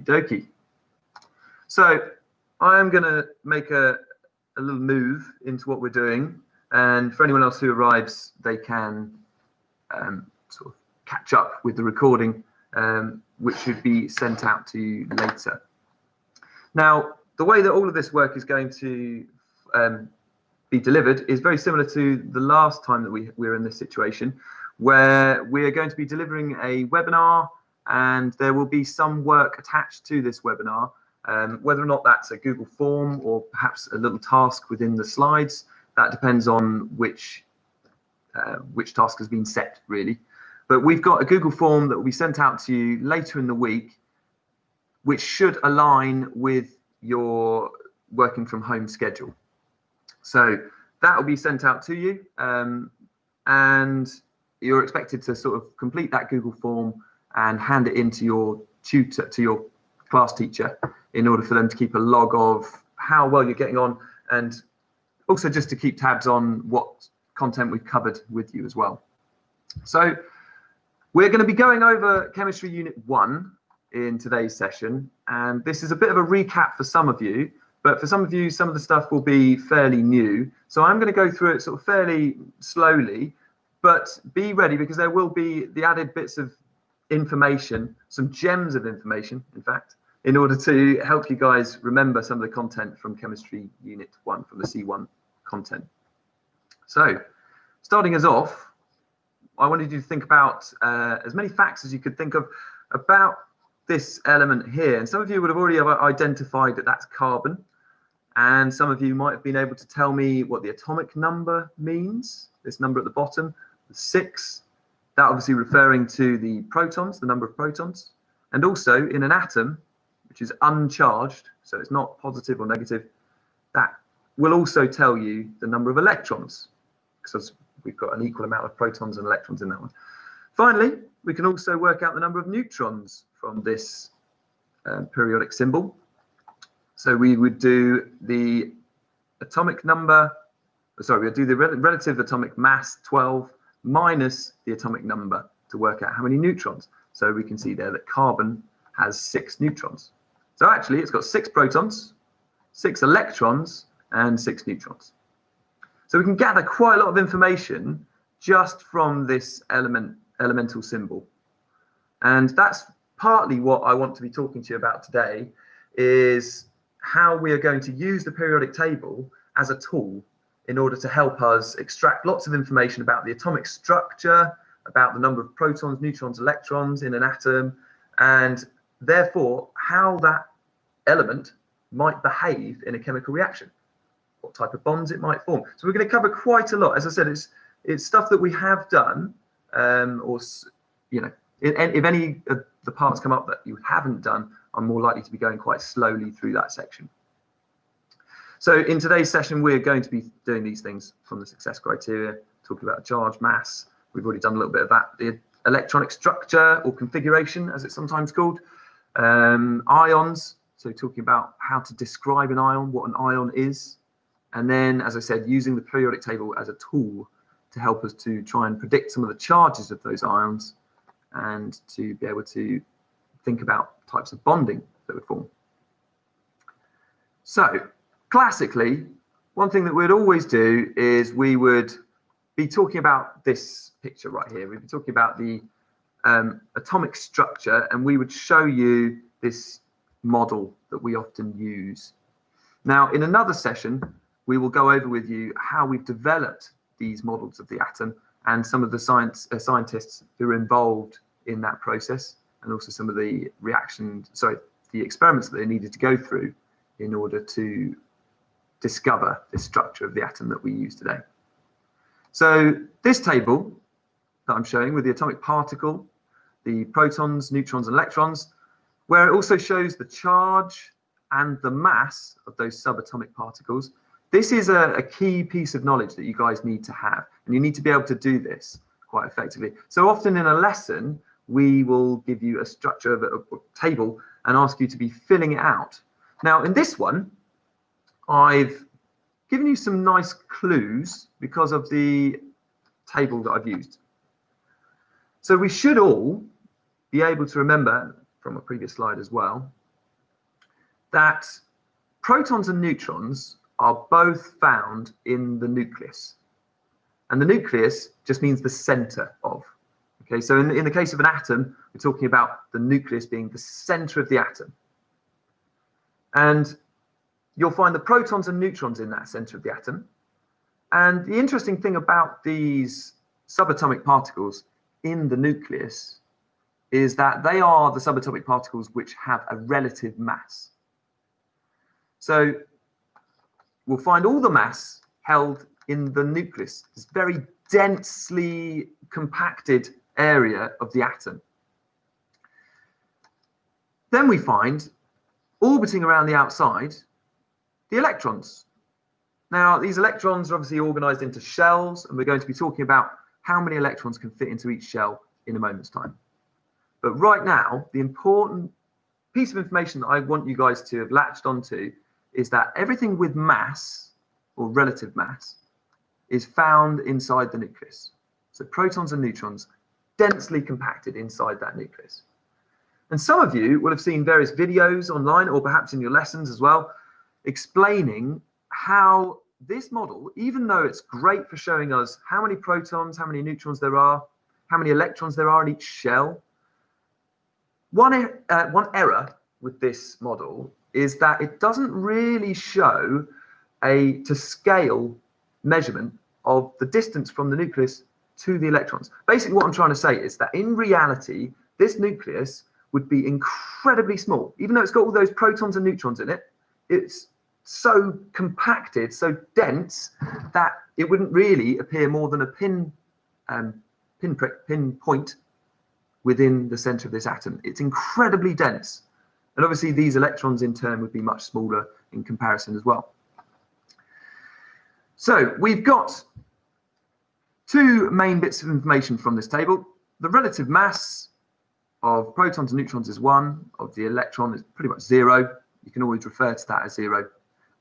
dokie. So I'm going to make a little move into what we're doing, and for anyone else who arrives, they can sort of catch up with the recording, which should be sent out to you later. Now, the way that all of this work is going to be delivered is very similar to the last time that we were in this situation, where we are going to be delivering a webinar, and there will be some work attached to this webinar, whether or not that's a Google form or perhaps a little task within the slides. That depends on which task has been set, really. But we've got a Google form that will be sent out to you later in the week, which should align with your working from home schedule. So that will be sent out to you, and you're expected to sort of complete that Google form and hand it into your tutor, to your class teacher, in order for them to keep a log of how well you're getting on, and also just to keep tabs on what content we've covered with you as well. So we're going to be going over Chemistry Unit 1 in today's session, and this is a bit of a recap for some of you, but for some of you, some of the stuff will be fairly new. So I'm going to go through it sort of fairly slowly, but be ready, because there will be the added bits of information, some gems of information, in fact, in order to help you guys remember some of the content from Chemistry Unit 1, from the C1 content. So, starting us off, I wanted you to think about as many facts as you could think of about this element here. And some of you would have already identified that that's carbon, and some of you might have been able to tell me what the atomic number means. This number at the bottom, 6, that obviously referring to the protons, the number of protons, and also in an atom, which is uncharged, so it's not positive or negative, that will also tell you the number of electrons, because we've got an equal amount of protons and electrons in that one. Finally, we can also work out the number of neutrons from this periodic symbol. So we would do the atomic number, sorry, we'll do the relative atomic mass 12 minus the atomic number to work out how many neutrons. So we can see there that carbon has 6 neutrons. So actually it's got 6 protons, 6 electrons, and 6 neutrons. So we can gather quite a lot of information just from this elemental symbol. And that's partly what I want to be talking to you about today, is how we are going to use the periodic table as a tool in order to help us extract lots of information about the atomic structure, about the number of protons, neutrons, electrons in an atom, and therefore how that element might behave in a chemical reaction, what type of bonds it might form. So we're going to cover quite a lot. As I said, it's stuff that we have done, or you know, if any of the parts come up that you haven't done, I'm more likely to be going quite slowly through that section. So in today's session, we're going to be doing these things from the success criteria, talking about charge, mass. We've already done a little bit of that. The electronic structure, or configuration, as it's sometimes called. Ions, so talking about how to describe an ion, what an ion is. And then, as I said, using the periodic table as a tool to help us to try and predict some of the charges of those ions, and to be able to think about types of bonding that would form. So, classically, one thing that we'd always do is we would be talking about this picture right here. We'd be talking about the atomic structure, and we would show you this model that we often use. Now, in another session, we will go over with you how we've developed these models of the atom, and some of the scientists who are involved in that process, and also some of the the experiments that they needed to go through in order to discover this structure of the atom that we use today. So this table that I'm showing with the atomic particle, the protons, neutrons, and electrons, where it also shows the charge and the mass of those subatomic particles. This is a key piece of knowledge that you guys need to have, and you need to be able to do this quite effectively. So often in a lesson, we will give you a structure of a table and ask you to be filling it out. Now, in this one, I've given you some nice clues because of the table that I've used. So we should all be able to remember from a previous slide as well, that protons and neutrons are both found in the nucleus. And the nucleus just means the center of. Okay, so in the case of an atom, we're talking about the nucleus being the center of the atom. And you'll find the protons and neutrons in that center of the atom. And the interesting thing about these subatomic particles in the nucleus is that they are the subatomic particles which have a relative mass. So we'll find all the mass held in the nucleus, this very densely compacted area of the atom. Then we find, orbiting around the outside, the electrons. Now, these electrons are obviously organized into shells, and we're going to be talking about how many electrons can fit into each shell in a moment's time. But right now, the important piece of information that I want you guys to have latched onto is that everything with mass, or relative mass, is found inside the nucleus. So protons and neutrons densely compacted inside that nucleus. And some of you will have seen various videos online, or perhaps in your lessons as well, explaining how this model, even though it's great for showing us how many protons, how many neutrons there are, how many electrons there are in each shell, one error with this model is that it doesn't really show a to scale measurement of the distance from the nucleus to the electrons. Basically, what I'm trying to say is that in reality, this nucleus would be incredibly small. Even though it's got all those protons and neutrons in it, it's so compacted, so dense, that it wouldn't really appear more than a pinpoint within the center of this atom. It's incredibly dense. And obviously, these electrons in turn would be much smaller in comparison as well. So we've got two main bits of information from this table. The relative mass of protons and neutrons is 1, of the electron is pretty much 0. You can always refer to that as 0.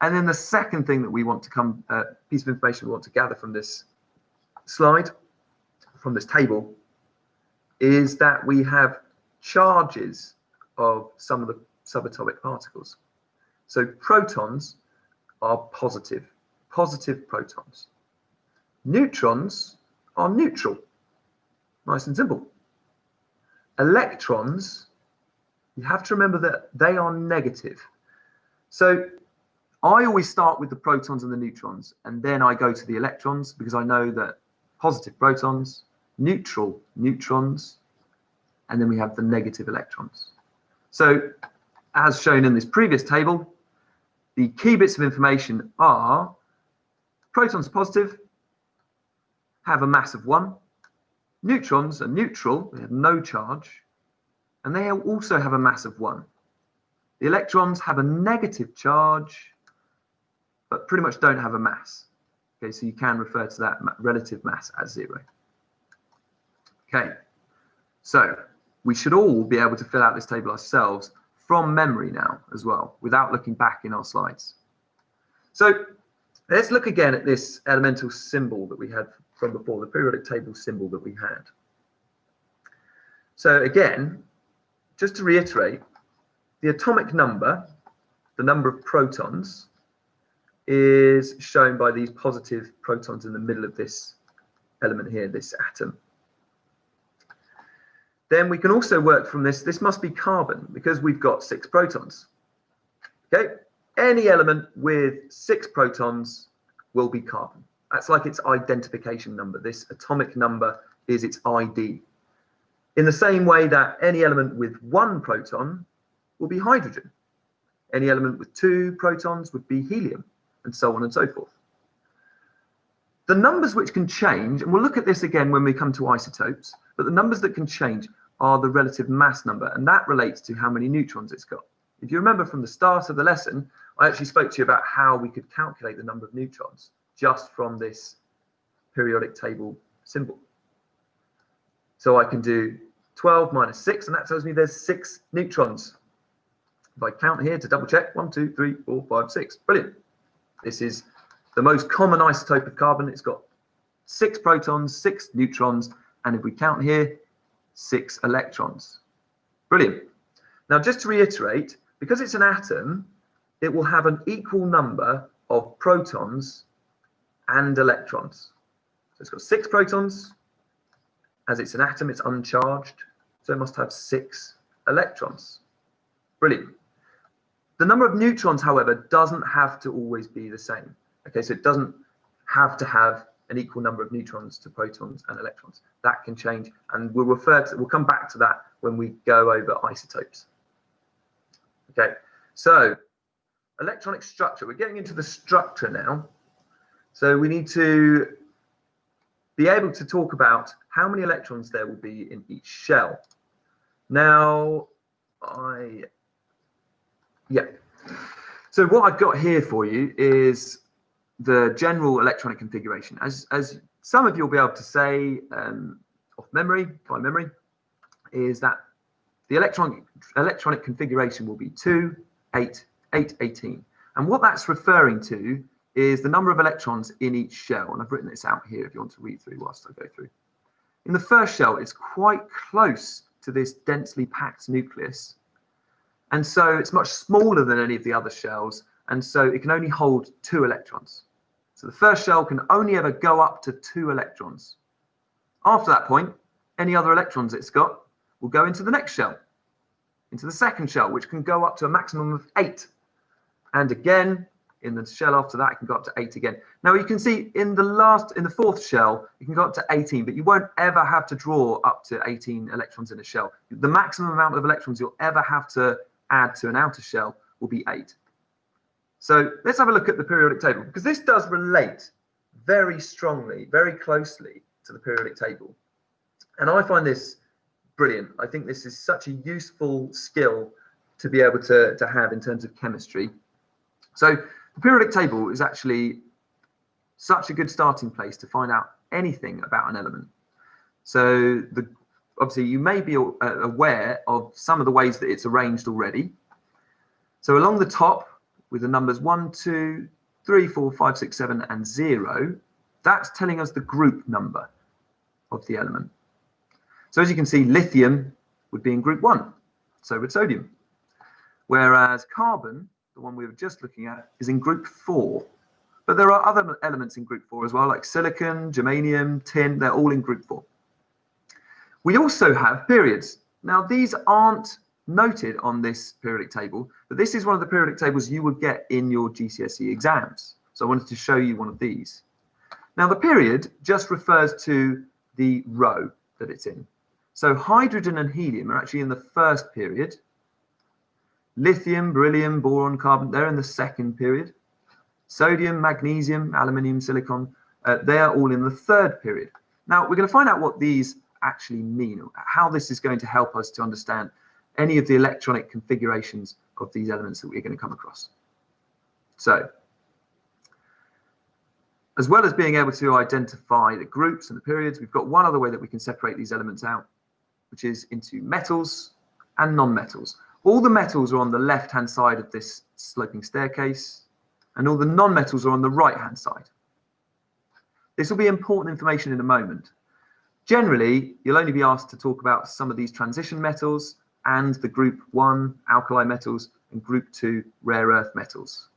And then the second thing that we want to piece of information we want to gather from this slide, from this table, is that we have charges of some of the subatomic particles. So protons are positive protons. Neutrons are neutral. Nice and simple. Electrons, you have to remember that they are negative. So I always start with the protons and the neutrons, and then I go to the electrons, because I know that positive protons, neutral neutrons, and then we have the negative electrons. So as shown in this previous table, the key bits of information are protons are positive, have a mass of 1. Neutrons are neutral, they have no charge, and they also have a mass of 1. The electrons have a negative charge, but pretty much don't have a mass. Okay, so you can refer to that relative mass as 0. Okay, so we should all be able to fill out this table ourselves from memory now as well, without looking back in our slides. So let's look again at this elemental symbol that we had from before, the periodic table symbol that we had. So again, just to reiterate, the atomic number, the number of protons, is shown by these positive protons in the middle of this element here, this atom. Then we can also work from this must be carbon, because we've got 6 protons. Okay, any element with 6 protons will be carbon. That's like its identification number. This atomic number is its ID. In the same way that any element with 1 proton will be hydrogen. Any element with 2 protons would be helium, and so on and so forth. The numbers which can change, and we'll look at this again when we come to isotopes, but the numbers that can change are the relative mass number, and that relates to how many neutrons it's got. If you remember from the start of the lesson, I actually spoke to you about how we could calculate the number of neutrons just from this periodic table symbol. So I can do 12 minus 6, and that tells me there's 6 neutrons. If I count here to double check, 1, 2, 3, 4, 5, 6. Brilliant. This is the most common isotope of carbon. It's got 6 protons, 6 neutrons, and if we count here, 6 electrons. Brilliant. Now, just to reiterate, because it's an atom, it will have an equal number of protons and electrons. So it's got 6 protons. As it's an atom, it's uncharged, so it must have 6 electrons. Brilliant. The number of neutrons, however, doesn't have to always be the same. Okay, so it doesn't have to have an equal number of neutrons to protons and electrons. That can change, and we'll come back to that when we go over isotopes. Okay, so electronic structure. We're getting into the structure now. So we need to be able to talk about how many electrons there will be in each shell. Now, so what I've got here for you is the general electronic configuration. As some of you will be able to say off memory, by memory, is that the electronic configuration will be 2, 8, 8, 18. And what that's referring to is the number of electrons in each shell. And I've written this out here if you want to read through whilst I go through. In the first shell, it's quite close to this densely packed nucleus. And so it's much smaller than any of the other shells. And so it can only hold 2 electrons. So the first shell can only ever go up to 2 electrons. After that point, any other electrons it's got will go into the next shell, into the second shell, which can go up to a maximum of 8. And again, in the shell after that, it can go up to 8 again. Now you can see in the fourth shell, you can go up to 18, but you won't ever have to draw up to 18 electrons in a shell. The maximum amount of electrons you'll ever have to add to an outer shell will be 8. So let's have a look at the periodic table, because this does relate very strongly, very closely to the periodic table. And I find this brilliant. I think this is such a useful skill to be able to have in terms of chemistry. So the periodic table is actually such a good starting place to find out anything about an element. So obviously you may be aware of some of the ways that it's arranged already. So along the top with the numbers 1, 2, 3, 4, 5, 6, 7 and 0, that's telling us the group number of the element. So as you can see, lithium would be in group 1, so would sodium. Whereas carbon, the one we were just looking at, is in group 4. But there are other elements in group 4 as well, like silicon, germanium, tin, they're all in group 4. We also have periods. Now these aren't noted on this periodic table, but this is one of the periodic tables you would get in your GCSE exams. So I wanted to show you one of these. Now the period just refers to the row that it's in. So hydrogen and helium are actually in the first period. Lithium, beryllium, boron, carbon, they're in the second period. Sodium, magnesium, aluminium, silicon, they are all in the third period. Now we're going to find out what these actually mean, how this is going to help us to understand any of the electronic configurations of these elements that we're going to come across. So, as well as being able to identify the groups and the periods, we've got one other way that we can separate these elements out, which is into metals and non-metals. All the metals are on the left-hand side of this sloping staircase, and all the non-metals are on the right-hand side. This will be important information in a moment. Generally, you'll only be asked to talk about some of these transition metals and the group 1 alkali metals and group 2 rare earth metals.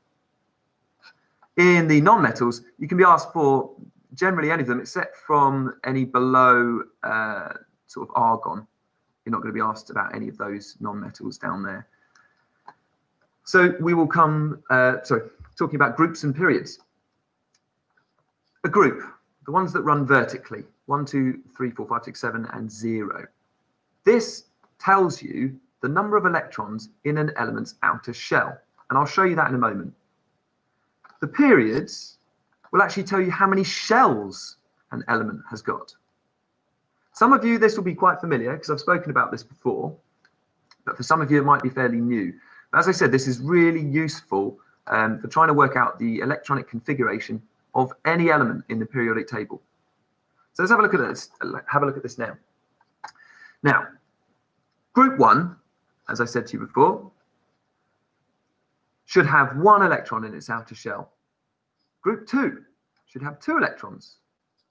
In the non-metals, you can be asked for generally any of them except from any below sort of argon. You're not going to be asked about any of those non-metals down there. So we will come, talking about groups and periods. A group, the ones that run vertically, 1, 2, 3, 4, 5, 6, 7, and 0. This tells you the number of electrons in an element's outer shell, and I'll show you that in a moment. The periods will actually tell you how many shells an element has got. Some of you, this will be quite familiar because I've spoken about this before, but for some of you, it might be fairly new. But as I said, this is really useful for trying to work out the electronic configuration of any element in the periodic table. So let's have a look at this. Have a look at this now. Now, group 1, as I said to you before, should have 1 electron in its outer shell. Group 2 should have 2 electrons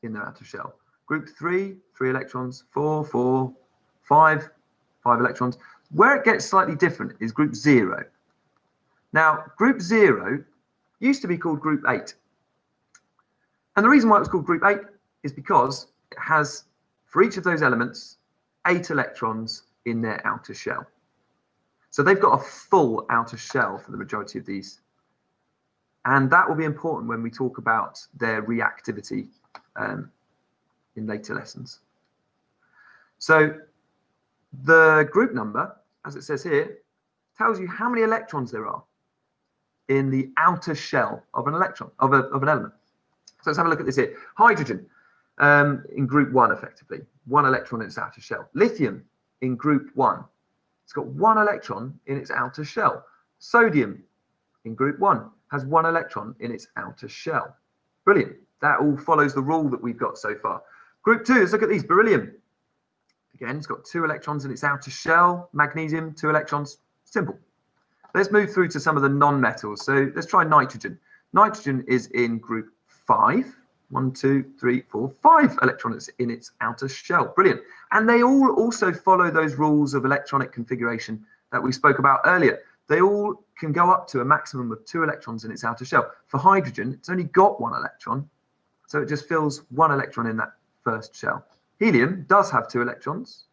in their outer shell. Group 3, 3 electrons, 4, 4, 5, 5 electrons. Where it gets slightly different is group 0. Now, group 0 used to be called group 8. And the reason why it was called group 8 is because it has, for each of those elements, 8 electrons in their outer shell. So they've got a full outer shell for the majority of these. And that will be important when we talk about their reactivity in later lessons. So the group number, as it says here, tells you how many electrons there are in the outer shell of an electron, of an element. So let's have a look at this here. Hydrogen in group 1, effectively, 1 electron in its outer shell. Lithium in group 1, it's got 1 electron in its outer shell. Sodium in group 1 has 1 electron in its outer shell. Brilliant. That all follows the rule that we've got so far. Group 2, let's look at these. Beryllium. Again, it's got 2 electrons in its outer shell. Magnesium, 2 electrons. Simple. Let's move through to some of the non-metals. So let's try nitrogen. Nitrogen is in group 5. 1, 2, 3, 4, 5 electrons in its outer shell. Brilliant. And they all also follow those rules of electronic configuration that we spoke about earlier. They all can go up to a maximum of 2 electrons in its outer shell. For hydrogen, it's only got 1 electron, so it just fills 1 electron in that first shell. Helium does have 2 electrons,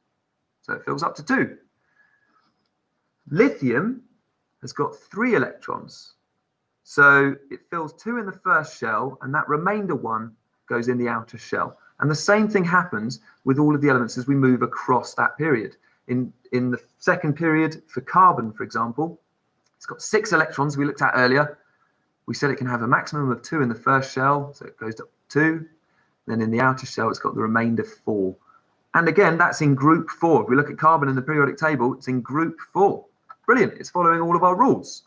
so it fills up to 2. Lithium has got 3 electrons, so it fills 2 in the first shell, and that remainder 1 goes in the outer shell. And the same thing happens with all of the elements as we move across that period. In the second period, for carbon, for example, it's got 6 electrons we looked at earlier. We said it can have a maximum of 2 in the first shell, so it goes up to 2. Then in the outer shell, it's got the remainder 4. And again, that's in group 4. If we look at carbon in the periodic table, it's in group 4. Brilliant. It's following all of our rules.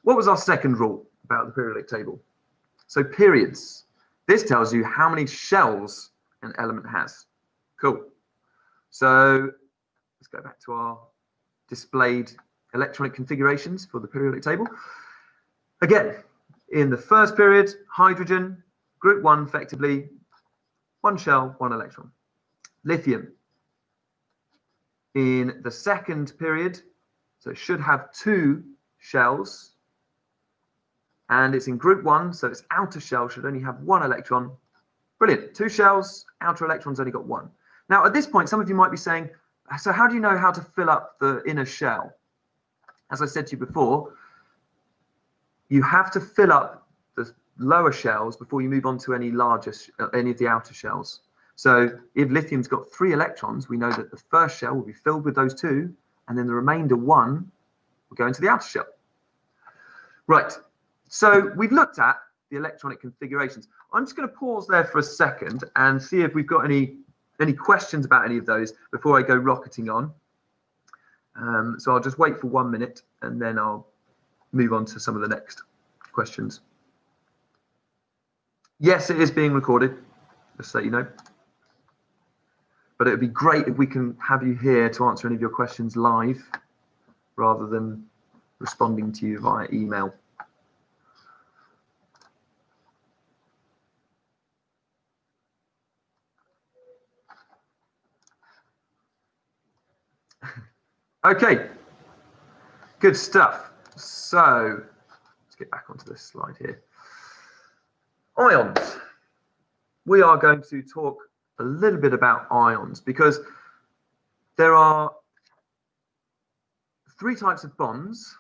What was our second rule about the periodic table? So periods. This tells you how many shells an element has. Cool. So let's go back to our displayed electronic configurations for the periodic table. Again, in the first period, hydrogen, group 1, effectively, 1 shell, 1 electron. Lithium. In the second period, so it should have 2 shells, and it's in group 1, so its outer shell should only have 1 electron. Brilliant. 2 shells, outer electrons only got 1. Now, at this point, some of you might be saying, so how do you know how to fill up the inner shell? As I said to you before, you have to fill up the lower shells before you move on to any of the outer shells. So if lithium's got 3 electrons, we know that the first shell will be filled with those 2, and then the remainder 1 will go into the outer shell. Right, so we've looked at the electronic configurations. I'm just going to pause there for a second and see if we've got any questions about any of those before I go rocketing on. So I'll just wait for 1 minute and then I'll move on to some of the next questions. Yes, it is being recorded, just so you know. But it would be great if we can have you here to answer any of your questions live rather than responding to you via email. Okay, good stuff. So let's get back onto this slide here. Ions. We are going to talk a little bit about ions because there are 3 types of bonds,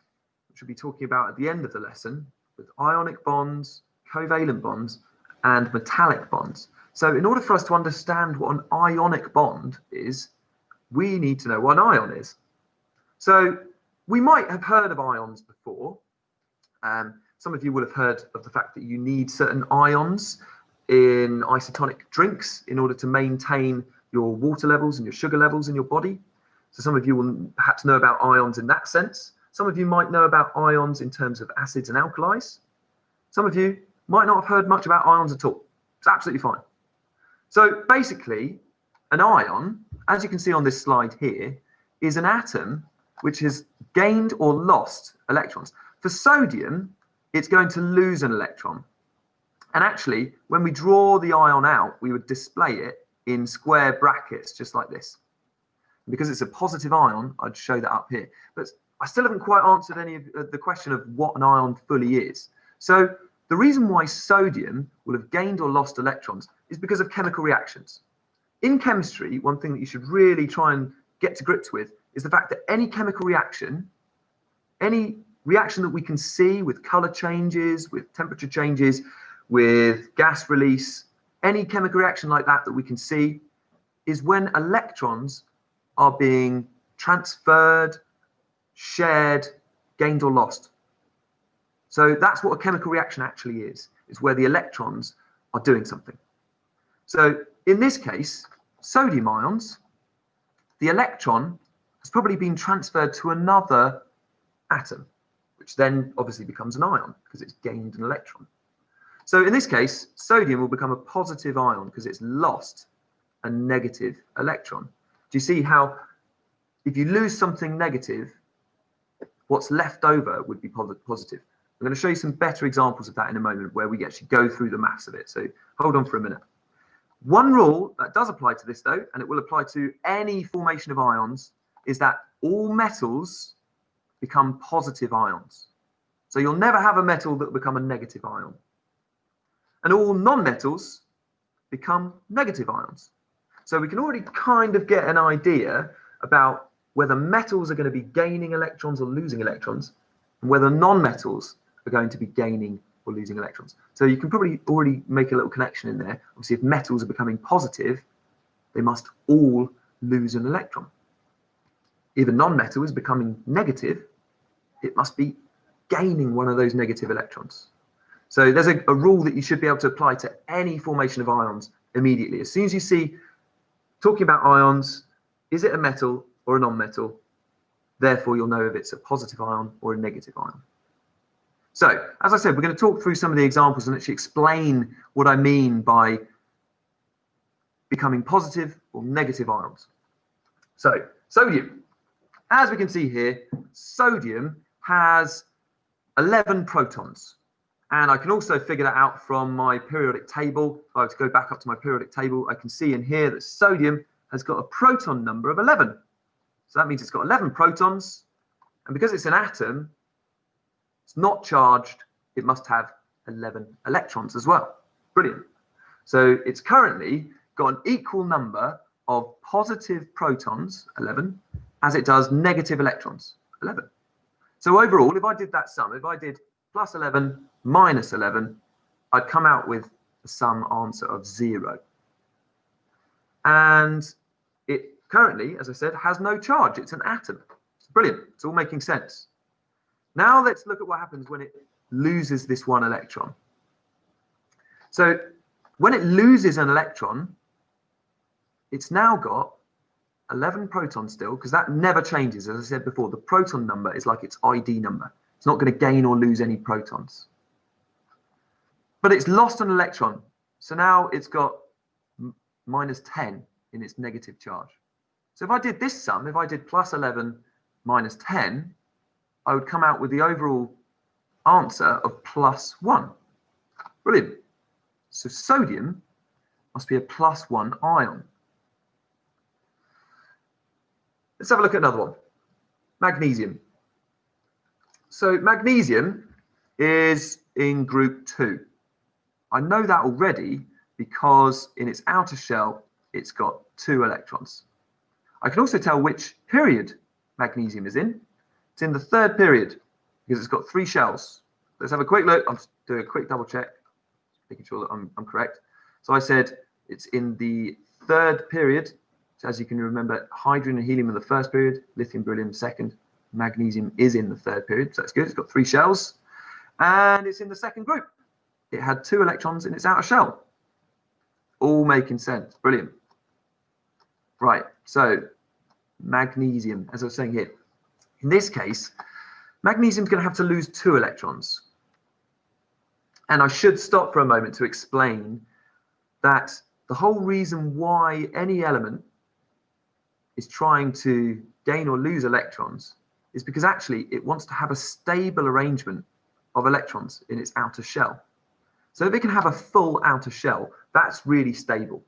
which we'll be talking about at the end of the lesson, with ionic bonds, covalent bonds, and metallic bonds. So in order for us to understand what an ionic bond is, we need to know what an ion is. So we might have heard of ions before. Some of you will have heard of the fact that you need certain ions in isotonic drinks in order to maintain your water levels and your sugar levels in your body. So some of you will perhaps know about ions in that sense. Some of you might know about ions in terms of acids and alkalis. Some of you might not have heard much about ions at all. It's absolutely fine. So basically, an ion, as you can see on this slide here, is an atom which has gained or lost electrons. For sodium, it's going to lose an electron. And actually, when we draw the ion out, we would display it in square brackets, just like this. And because it's a positive ion, I'd show that up here. But I still haven't quite answered any of the question of what an ion fully is. So the reason why sodium will have gained or lost electrons is because of chemical reactions. In chemistry, one thing that you should really try and get to grips with is the fact that any chemical reaction, any reaction that we can see with color changes, with temperature changes, with gas release, any chemical reaction like that that we can see is when electrons are being transferred, shared, gained or lost. So that's what a chemical reaction actually is where the electrons are doing something. So in this case, sodium ions, the electron has probably been transferred to another atom, which then obviously becomes an ion because it's gained an electron. So in this case, sodium will become a positive ion because it's lost a negative electron. Do you see how if you lose something negative, what's left over would be positive? I'm going to show you some better examples of that in a moment where we actually go through the maths of it. So hold on for a minute. One rule that does apply to this though, and it will apply to any formation of ions, is that all metals become positive ions. So you'll never have a metal that will become a negative ion. And all non-metals become negative ions. So we can already kind of get an idea about whether metals are going to be gaining electrons or losing electrons, and whether non-metals are going to be gaining or losing electrons. So you can probably already make a little connection in there. Obviously, if metals are becoming positive, they must all lose an electron. If a non-metal is becoming negative, it must be gaining one of those negative electrons. So there's a rule that you should be able to apply to any formation of ions immediately. As soon as you see, talking about ions, is it a metal or a non-metal? Therefore, you'll know if it's a positive ion or a negative ion. So, as I said, we're going to talk through some of the examples and actually explain what I mean by becoming positive or negative ions. So, sodium. As we can see here, sodium has 11 protons. And I can also figure that out from my periodic table. If I were to go back up to my periodic table, I can see in here that sodium has got a proton number of 11. So that means it's got 11 protons. And because it's an atom, it's not charged, it must have 11 electrons as well. Brilliant. So it's currently got an equal number of positive protons, 11, as it does negative electrons, 11. So overall, if I did that sum, if I did plus 11 minus 11, I'd come out with a sum answer of 0. And it currently, as I said, has no charge. It's an atom. It's brilliant. It's all making sense. Now let's look at what happens when it loses this one electron. So when it loses an electron, it's now got 11 protons still, because that never changes. As I said before, the proton number is like its ID number. It's not going to gain or lose any protons. But it's lost an electron. So now it's got minus 10 in its negative charge. So if I did this sum, if I did plus 11 minus 10, I would come out with the overall answer of plus 1. Brilliant. So sodium must be a plus 1 ion. Let's have a look at another one. Magnesium. So magnesium is in group 2. I know that already because in its outer shell, it's got 2 electrons. I can also tell which period magnesium is in. It's in the 3rd period because it's got 3 shells. Let's have a quick look. I'll just do a quick double check, making sure that I'm correct. So I said it's in the 3rd period. So as you can remember, hydrogen and helium in the 1st period, lithium, beryllium 2nd. Magnesium is in the 3rd period, so that's good. It's got 3 shells. And it's in the 2nd group. It had 2 electrons in its outer shell. All making sense. Brilliant. Right, so magnesium, as I was saying here, in this case, magnesium is going to have to lose 2 electrons. And I should stop for a moment to explain that the whole reason why any element is trying to gain or lose electrons is because actually it wants to have a stable arrangement of electrons in its outer shell. So if it can have a full outer shell, that's really stable.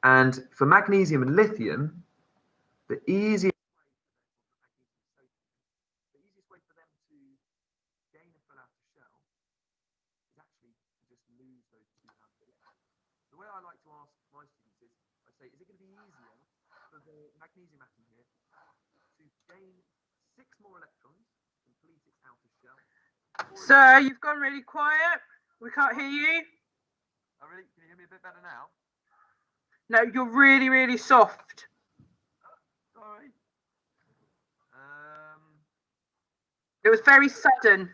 And for magnesium and lithium, the easiest magnesium atom here to gain 6 more electrons, complete its outer shell. Sir, you've gone really quiet. We can't hear you. Oh, really? Can you hear me a bit better now? No, you're really, really soft. Sorry. It was very sudden.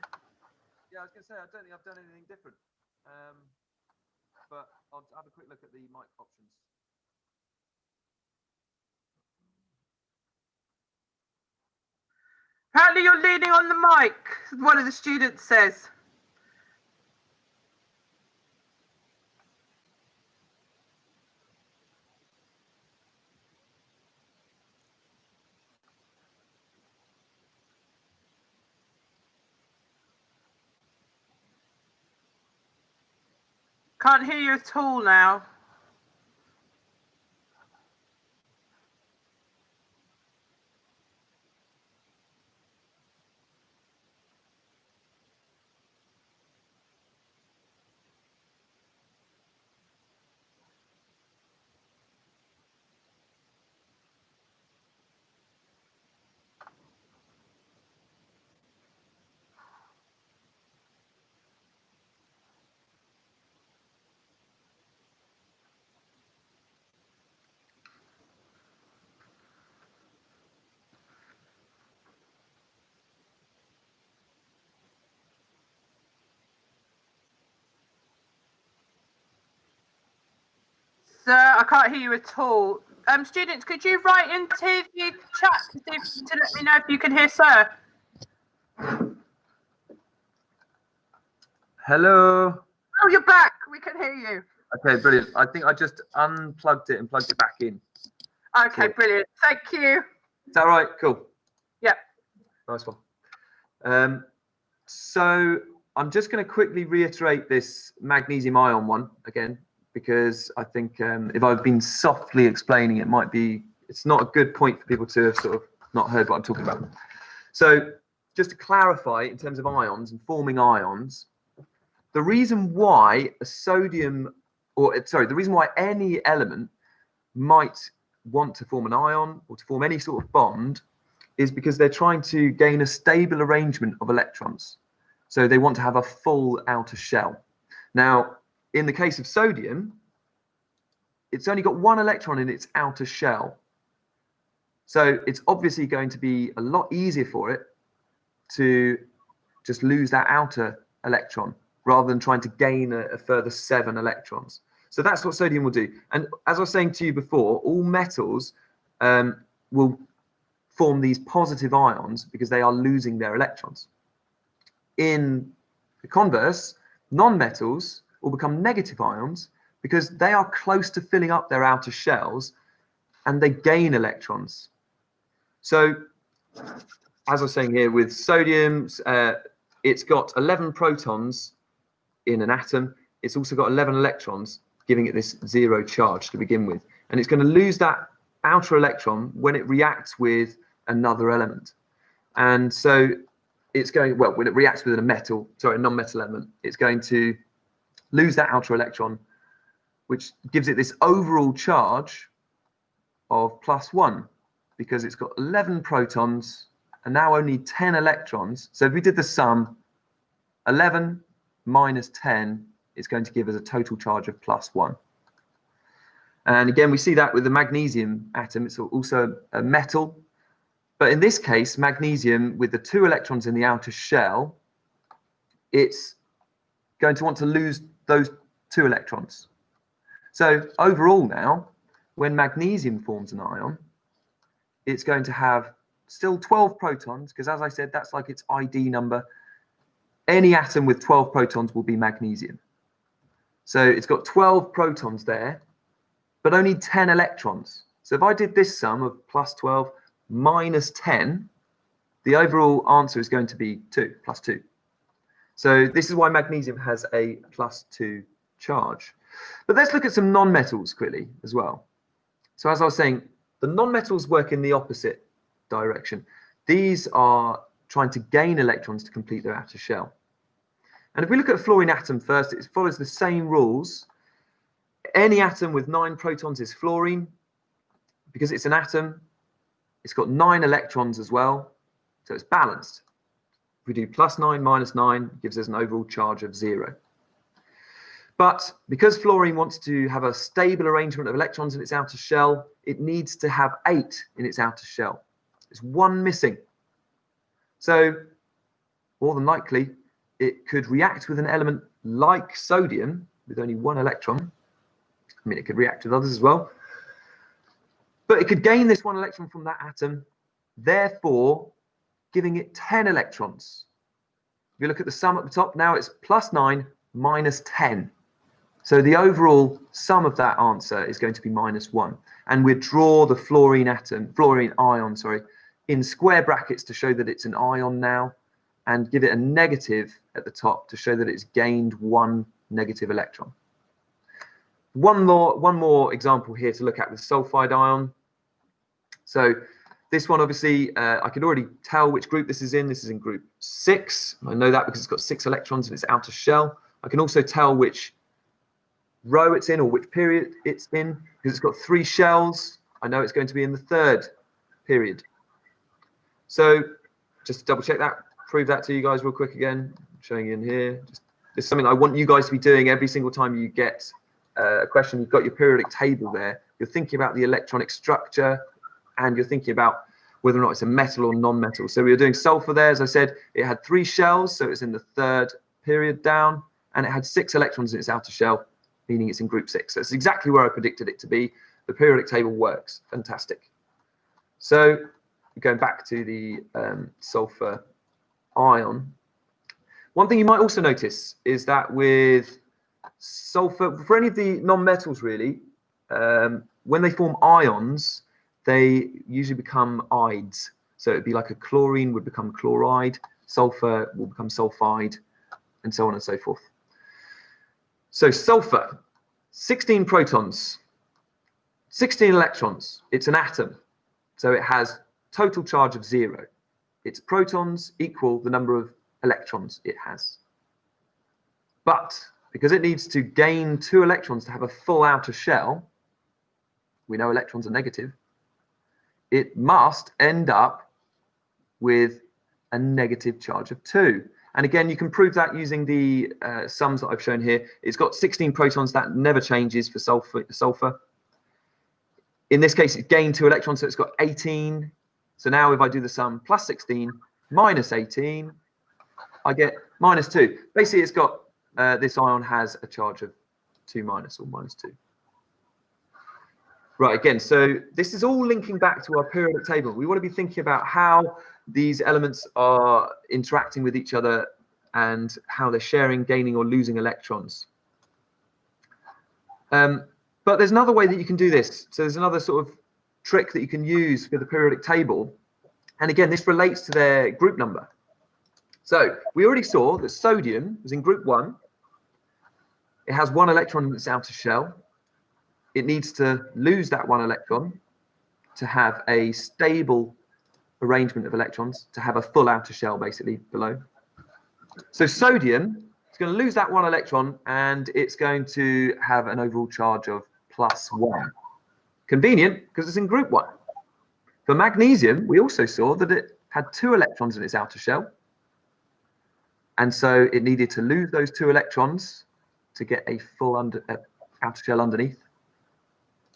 Yeah, I was going to say, I don't think I've done anything different. But I'll have a quick look at the mic options. Apparently you're leaning on the mic, one of the students says. Can't hear you at all now. Sir, I can't hear you at all. Students, could you write into the chat to let me know if you can hear sir? Hello. Oh, you're back. We can hear you. Okay, brilliant. I think I just unplugged it and plugged it back in. Okay, brilliant. Thank you. Is that right? Cool. Yep. Nice one. So I'm just going to quickly reiterate this magnesium ion one again, because I think if I've been softly explaining it, it's not a good point for people to have sort of not heard what I'm talking about. So just to clarify, in terms of ions and forming ions, the reason why the reason why any element might want to form an ion or to form any sort of bond is because they're trying to gain a stable arrangement of electrons. So they want to have a full outer shell. Now, in the case of sodium, it's only got 1 electron in its outer shell. So it's obviously going to be a lot easier for it to just lose that outer electron rather than trying to gain a further 7 electrons. So that's what sodium will do. And as I was saying to you before, all metals will form these positive ions because they are losing their electrons. In the converse, non-metals will become negative ions because they are close to filling up their outer shells and they gain electrons. So, as I was saying here, with sodium, it's got 11 protons in an atom. It's also got 11 electrons, giving it this 0 charge to begin with. And it's going to lose that outer electron when it reacts with another element. And so it's going, well, when it reacts with a non-metal element, it's going to lose that outer electron, which gives it this overall charge of +1, because it's got 11 protons and now only 10 electrons. So if we did the sum, 11 minus 10 is going to give us a total charge of +1. And again, we see that with the magnesium atom. It's also a metal. But in this case, magnesium, with the 2 electrons in the outer shell, it's going to want to lose those 2 electrons. So overall now, when magnesium forms an ion, it's going to have still 12 protons, because as I said, that's like its ID number. Any atom with 12 protons will be magnesium. So it's got 12 protons there, but only 10 electrons. So if I did this sum of +12 minus 10, the overall answer is going to be +2. So this is why magnesium has a +2 charge. But let's look at some non-metals quickly as well. So as I was saying, the non-metals work in the opposite direction. These are trying to gain electrons to complete their outer shell. And if we look at a fluorine atom first, it follows the same rules. Any atom with 9 protons is fluorine. because it's an atom, it's got 9 electrons as well, so it's balanced. If we do +9 -9, it gives us an overall charge of 0. But because fluorine wants to have a stable arrangement of electrons in its outer shell, it needs to have 8 in its outer shell. There's 1 missing. So more than likely, it could react with an element like sodium with only 1 electron. I mean, it could react with others as well. But it could gain this 1 electron from that atom, therefore giving it 10 electrons. If you look at the sum at the top, now it's +9 -10. So the overall sum of that answer is going to be -1. And we draw the fluorine ion, in square brackets to show that it's an ion now, and give it a negative at the top to show that it's gained 1 negative electron. One more example here to look at with sulfide ion. So this one, obviously, I can already tell which group this is in. This is in group 6. I know that because it's got 6 electrons in its outer shell. I can also tell which row it's in or which period it's in because it's got 3 shells. I know it's going to be in the 3rd period. So just to double check that, prove that to you guys real quick again, showing you in here. It's something I want you guys to be doing every single time you get a question. You've got your periodic table there. You're thinking about the electronic structure and you're thinking about whether or not it's a metal or non-metal. So we were doing sulfur there. As I said, it had 3 shells, so it's in the 3rd period down, and it had 6 electrons in its outer shell, meaning it's in group 6. So it's exactly where I predicted it to be. The periodic table works. Fantastic. So going back to the sulfur ion, one thing you might also notice is that with sulfur, for any of the non-metals really, when they form ions, they usually become ides. So it'd be like a chlorine would become chloride, sulfur will become sulfide, and so on and so forth. So sulfur, 16 protons, 16 electrons. It's an atom, so it has total charge of 0. Its protons equal the number of electrons it has. But because it needs to gain 2 electrons to have a full outer shell, we know electrons are negative, it must end up with a negative charge of 2. And again, you can prove that using the sums that I've shown here. It's got 16 protons. That never changes for sulfur. In this case, it gained 2 electrons, so it's got 18. So now if I do the sum plus 16 minus 18, I get -2. Basically, it's got this ion has a charge of 2- or -2. Right, again, so this is all linking back to our periodic table. We want to be thinking about how these elements are interacting with each other and how they're sharing, gaining, or losing electrons. But there's another way that you can do this. So there's another sort of trick that you can use for the periodic table. And again, this relates to their group number. So we already saw that sodium was in group 1. It has 1 electron in its outer shell. It needs to lose that 1 electron to have a stable arrangement of electrons, to have a full outer shell basically below. So sodium is going to lose that 1 electron and it's going to have an overall charge of +1. Convenient because it's in group 1. For magnesium, we also saw that it had 2 electrons in its outer shell. And so it needed to lose those 2 electrons to get a full outer shell underneath.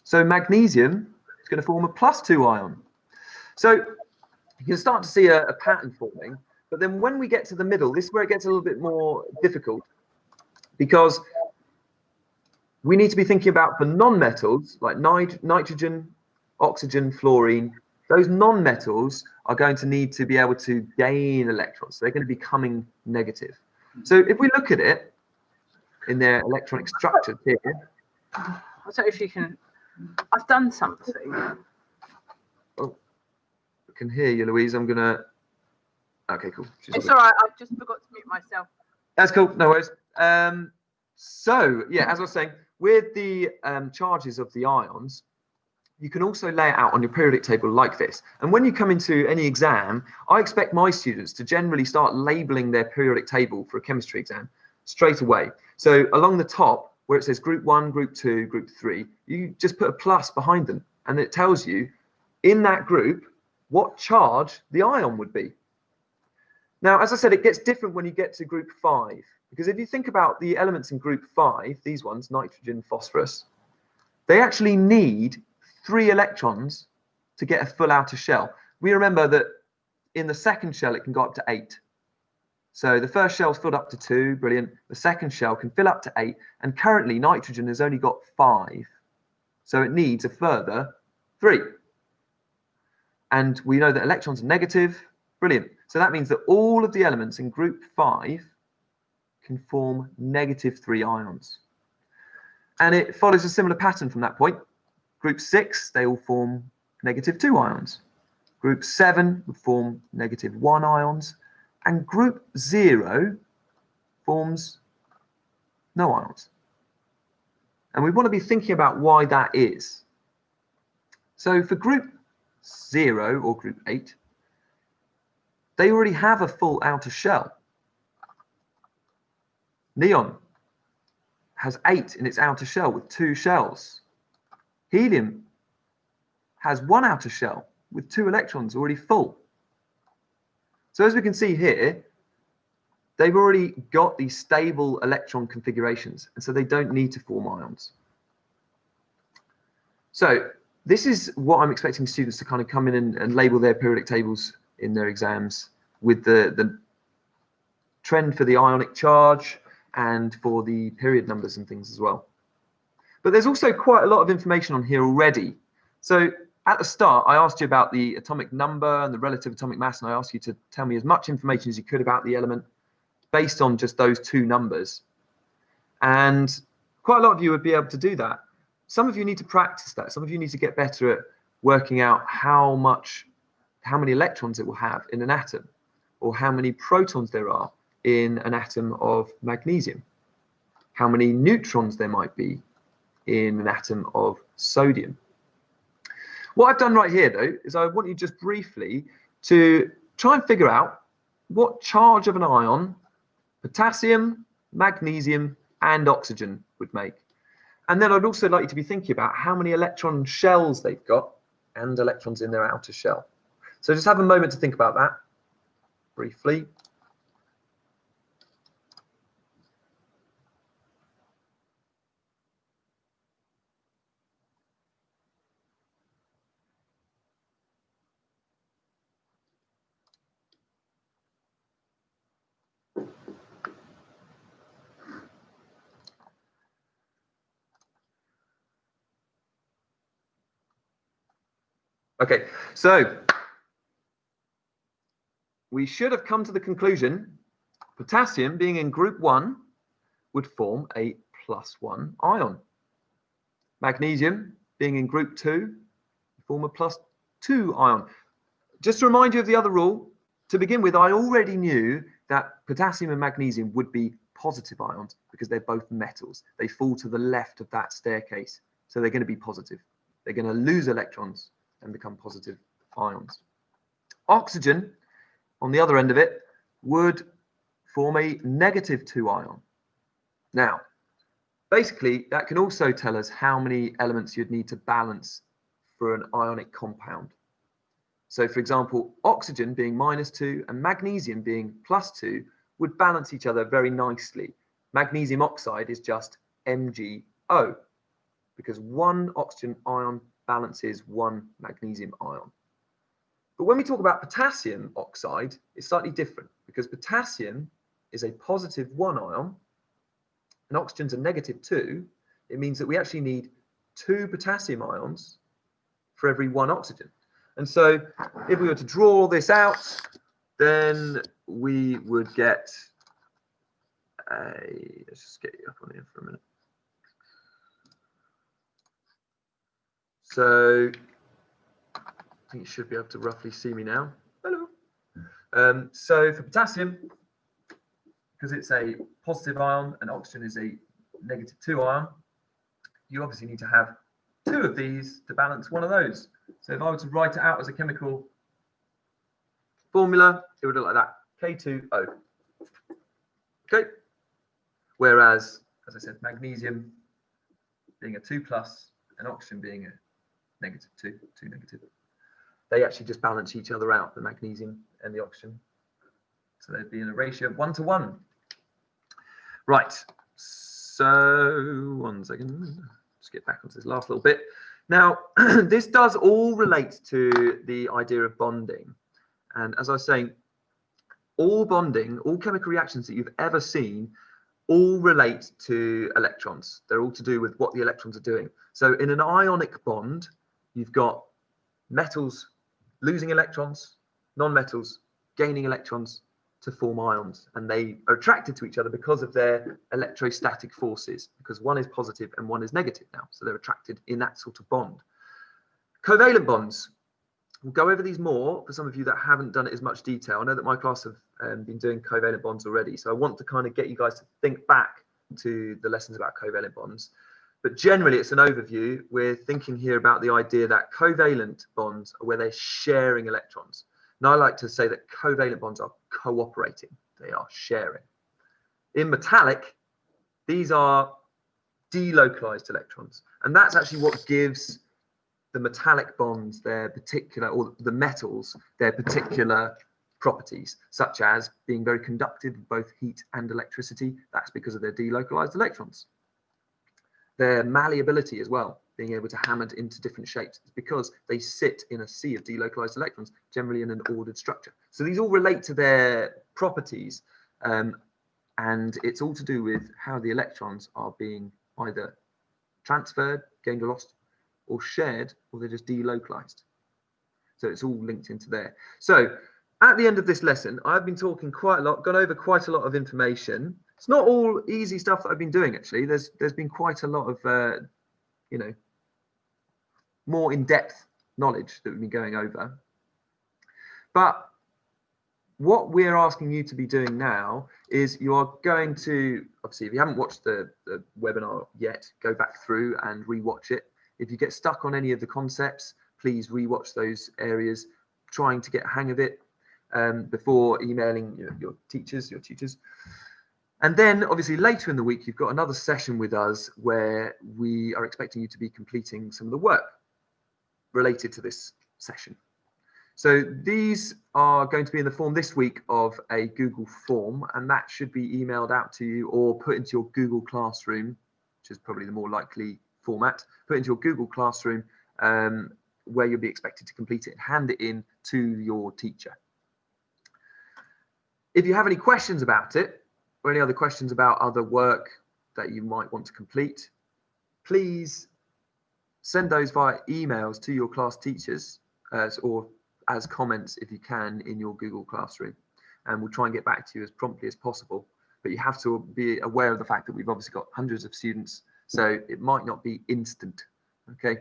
So magnesium is going to form a +2 ion. So you can start to see a pattern forming. But then when we get to the middle, this is where it gets a little bit more difficult, because we need to be thinking about for non-metals like nitrogen, oxygen, fluorine. Those non-metals are going to need to be able to gain electrons. So they're going to be becoming negative. So if we look at it in their electronic structure here. I don't know if you can. I've done something. Oh, I can hear you, Louise. I'm going to. Okay, cool. It's all right. I've just forgot to mute myself. That's cool. No worries. So, yeah, as I was saying, with the charges of the ions, you can also lay it out on your periodic table like this. And when you come into any exam, I expect my students to generally start labeling their periodic table for a chemistry exam straight away. So along the top, where it says group 1, group 2, group 3, you just put a plus behind them. and it tells you in that group what charge the ion would be. Now, as I said, it gets different when you get to group 5, because if you think about the elements in group 5, these ones, nitrogen, phosphorus, they actually need 3 electrons to get a full outer shell. We remember that in the second shell, it can go up to 8. So the first shell's filled up to 2, brilliant. The second shell can fill up to 8, and currently nitrogen has only got 5. So it needs a further 3. And we know that electrons are negative, brilliant. So that means that all of the elements in group 5 can form -3 ions. And it follows a similar pattern from that point. Group 6, they all form -2 ions. Group 7 would form -1 ions. And group 0 forms no ions. And we want to be thinking about why that is. So for group 0 or group 8, they already have a full outer shell. Neon has 8 in its outer shell with 2 shells. Helium has 1 outer shell with 2 electrons already full. So as we can see here, they've already got these stable electron configurations, and so they don't need to form ions. So this is what I'm expecting students to kind of come in and label their periodic tables in their exams with the trend for the ionic charge and for the period numbers and things as well. But there's also quite a lot of information on here already. So at the start, I asked you about the atomic number and the relative atomic mass, and I asked you to tell me as much information as you could about the element based on just those 2 numbers. And quite a lot of you would be able to do that. Some of you need to practice that. Some of you need to get better at working out how many electrons it will have in an atom, or how many protons there are in an atom of magnesium, how many neutrons there might be in an atom of sodium. What I've done right here, though, is I want you just briefly to try and figure out what charge of an ion potassium, magnesium, and oxygen would make. And then I'd also like you to be thinking about how many electron shells they've got and electrons in their outer shell. So just have a moment to think about that briefly. Okay, so we should have come to the conclusion potassium, being in group 1, would form a +1 ion. Magnesium, being in group 2, form a +2 ion. Just to remind you of the other rule, to begin with, I already knew that potassium and magnesium would be positive ions because they're both metals. They fall to the left of that staircase, so they're going to be positive. They're going to lose electrons and become positive ions. Oxygen, on the other end of it, would form a -2 ion. Now, basically, that can also tell us how many elements you'd need to balance for an ionic compound. So, for example, oxygen being -2 and magnesium being +2 would balance each other very nicely. Magnesium oxide is just MgO, because 1 oxygen ion balances 1 magnesium ion. But when we talk about potassium oxide, it's slightly different, because potassium is a +1 ion and oxygen's a -2. It means that we actually need 2 potassium ions for every 1 oxygen. And so if we were to draw this out, then we would get let's just get you up on here for a minute. So I think you should be able to roughly see me now. Hello. So for potassium, because it's a positive ion and oxygen is a -2 ion, you obviously need to have 2 of these to balance 1 of those. So if I were to write it out as a chemical formula, it would look like that, K2O. Okay. Whereas, as I said, magnesium being a 2+ and oxygen being a negative 2, 2 negative. They actually just balance each other out, the magnesium and the oxygen. So they'd be in a ratio of 1 to 1. Right, so 1 second, let's get back onto this last little bit. Now, this does all relate to the idea of bonding. And as I was saying, all bonding, all chemical reactions that you've ever seen, all relate to electrons. They're all to do with what the electrons are doing. So in an ionic bond, you've got metals losing electrons, non-metals gaining electrons to form ions, and they are attracted to each other because of their electrostatic forces, because one is positive and one is negative now, so they're attracted in that sort of bond. Covalent bonds, we'll go over these more for some of you that haven't done it as much detail. I know that my class have been doing covalent bonds already, so I want to kind of get you guys to think back to the lessons about covalent bonds. But generally, it's an overview. We're thinking here about the idea that covalent bonds are where they're sharing electrons. And I like to say that covalent bonds are cooperating. They are sharing. In metallic, these are delocalized electrons. And that's actually what gives the metallic bonds their particular, or the metals, their particular properties, such as being very conductive of both heat and electricity. That's because of their delocalized electrons. Their malleability as well, being able to hammer into different shapes, is because they sit in a sea of delocalized electrons, generally in an ordered structure. So these all relate to their properties, and it's all to do with how the electrons are being either transferred, gained or lost, or shared, or they're just delocalized. So it's all linked into there. So at the end of this lesson, I've been talking quite a lot, gone over quite a lot of information. It's not all easy stuff that I've been doing, actually. There's been quite a lot of, you know, more in-depth knowledge that we've been going over. But what we're asking you to be doing now is you are going to, obviously, if you haven't watched the webinar yet, go back through and rewatch it. If you get stuck on any of the concepts, please rewatch those areas, trying to get a hang of it before emailing your teachers, your tutors. And then, obviously, later in the week, you've got another session with us where we are expecting you to be completing some of the work related to this session. So these are going to be in the form this week of a Google form, and that should be emailed out to you or put into your Google Classroom, which is probably the more likely format. Put into your Google Classroom where you'll be expected to complete it and hand it in to your teacher. If you have any questions about it, or any other questions about other work that you might want to complete, please send those via emails to your class teachers or as comments if you can in your Google Classroom, and we'll try and get back to you as promptly as possible. But you have to be aware of the fact that we've obviously got hundreds of students, so it might not be instant. Okay.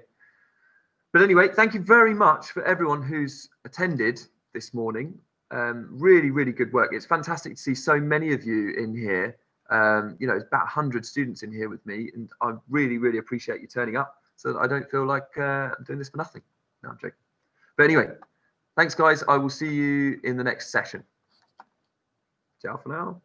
But anyway, thank you very much for everyone who's attended this morning. Really, really good work. It's fantastic to see so many of you in here. You know, it's about 100 students in here with me, and I really, really appreciate you turning up so that I don't feel like I'm doing this for nothing. No, I'm joking. But anyway, thanks, guys. I will see you in the next session. Ciao for now.